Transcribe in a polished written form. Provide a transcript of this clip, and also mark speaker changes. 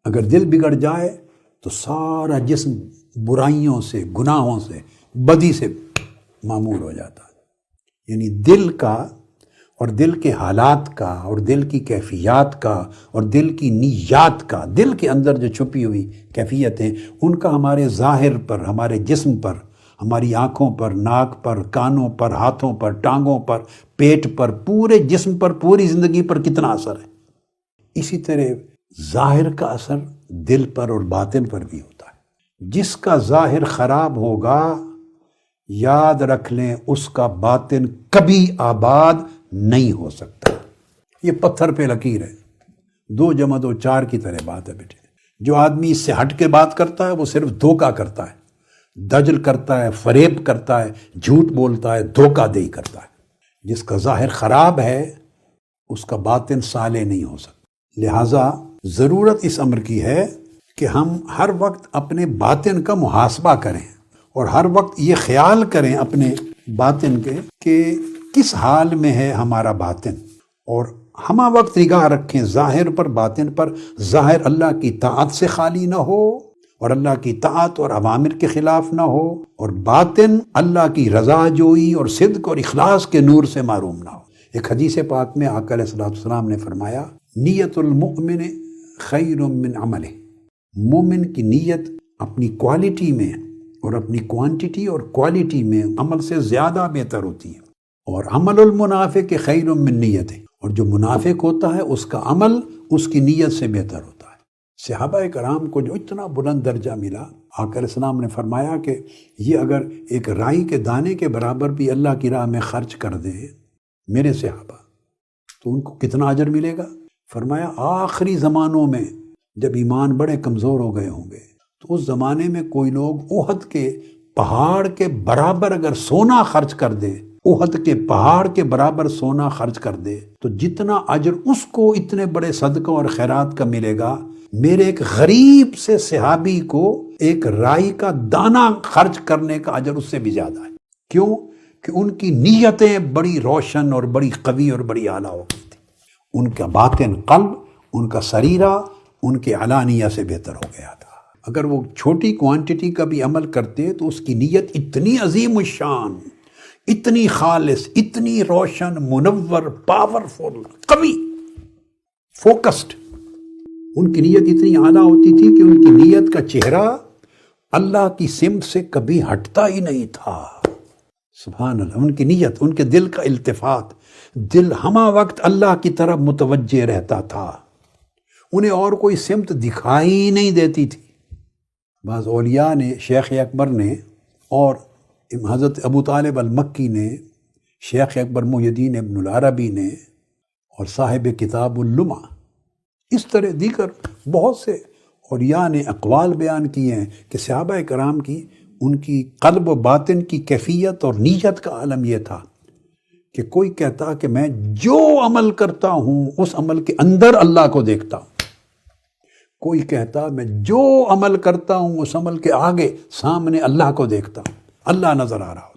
Speaker 1: اگر دل بگڑ جائے تو سارا جسم برائیوں سے، گناہوں سے، بدی سے معمور ہو جاتا ہے۔ یعنی دل کا اور دل کے حالات کا اور دل کی کیفیات کا اور دل کی نیات کا، دل کے اندر جو چھپی ہوئی کیفیتیں، ان کا ہمارے ظاہر پر، ہمارے جسم پر، ہماری آنکھوں پر، ناک پر، کانوں پر، ہاتھوں پر، ٹانگوں پر، پیٹ پر، پورے جسم پر، پوری زندگی پر کتنا اثر ہے۔ اسی طرح ظاہر کا اثر دل پر اور باطن پر بھی ہوتا ہے۔ جس کا ظاہر خراب ہوگا، یاد رکھ لیں اس کا باطن کبھی آباد نہیں ہو سکتا۔ یہ پتھر پہ لکیر ہے، 2 + 2 = 4 کی طرح بات ہے بیٹے۔ جو آدمی اس سے ہٹ کے بات کرتا ہے وہ صرف دھوکہ کرتا ہے، دجل کرتا ہے، فریب کرتا ہے، جھوٹ بولتا ہے، دھوکہ دہی کرتا ہے۔ جس کا ظاہر خراب ہے اس کا باطن صالح نہیں ہو سکتا۔ لہٰذا ضرورت اس امر کی ہے کہ ہم ہر وقت اپنے باطن کا محاسبہ کریں اور ہر وقت یہ خیال کریں اپنے باطن کے کہ کس حال میں ہے ہمارا باطن، اور ہمہ وقت نگاہ رکھیں ظاہر پر، باطن پر۔ ظاہر اللہ کی طاعت سے خالی نہ ہو اور اللہ کی طاعت اور اوامر کے خلاف نہ ہو، اور باطن اللہ کی رضا جوئی اور صدق اور اخلاص کے نور سے معروم نہ ہو۔ ایک حدیث پاک میں آقا علیہ الصلوۃ والسلام نے فرمایا، نیت المؤمن خیر من عملہ۔ مومن کی نیت اپنی کوالٹی میں اور اپنی کوانٹٹی اور کوالٹی میں عمل سے زیادہ بہتر ہوتی ہے، اور عمل المنافق خیر من نیت، اور جو منافق ہوتا ہے اس کا عمل اس کی نیت سے بہتر ہوتا ہے۔ صحابہ کرام کو جو اتنا بلند درجہ ملا، آقا علیہ السلام نے فرمایا کہ یہ اگر ایک رائی کے دانے کے برابر بھی اللہ کی راہ میں خرچ کر دے میرے صحابہ تو ان کو کتنا اجر ملے گا؟ فرمایا آخری زمانوں میں جب ایمان بڑے کمزور ہو گئے ہوں گے تو اس زمانے میں کوئی لوگ احد کے پہاڑ کے برابر اگر سونا خرچ کر دے، احد کے پہاڑ کے برابر سونا خرچ کر دے تو جتنا اجر اس کو اتنے بڑے صدقہ اور خیرات کا ملے گا، میرے ایک غریب سے صحابی کو ایک رائی کا دانہ خرچ کرنے کا اجر اس سے بھی زیادہ ہے۔ کیوں؟ کہ ان کی نیتیں بڑی روشن اور بڑی قوی اور بڑی اعلیٰ ہو گئی تھی۔ ان کا باطن قلب، ان کا سریرہ ان کے علانیہ سے بہتر ہو گیا تھا۔ اگر وہ چھوٹی کوانٹٹی کا بھی عمل کرتے تو اس کی نیت اتنی عظیم الشان، اتنی خالص، اتنی روشن، منور، پاورفل، قوی، فوکسڈ، ان کی نیت اتنی اعلیٰ ہوتی تھی کہ ان کی نیت کا چہرہ اللہ کی سمت سے کبھی ہٹتا ہی نہیں تھا۔ سبحان اللہ، ان کی نیت، ان کے دل کا التفات، دل ہمہ وقت اللہ کی طرف متوجہ رہتا تھا، انہیں اور کوئی سمت دکھائی نہیں دیتی تھی۔ بعض اولیاء نے، شیخ اکبر نے اور حضرت ابو طالب المکی نے، شیخ اکبر محی الدین ابن العربی نے اور صاحب کتاب اللمع، اس طرح دیگر بہت سے اولیاء نے اقوال بیان کیے ہیں کہ صحابہ کرام کی ان کی قلب و باطن کی کیفیت اور نیت کا عالم یہ تھا کہ کوئی کہتا کہ میں جو عمل کرتا ہوں اس عمل کے اندر اللہ کو دیکھتا ہوں، کوئی کہتا میں جو عمل کرتا ہوں اس عمل کے آگے سامنے اللہ کو دیکھتا ہوں، اللہ نظر آ رہا ہو۔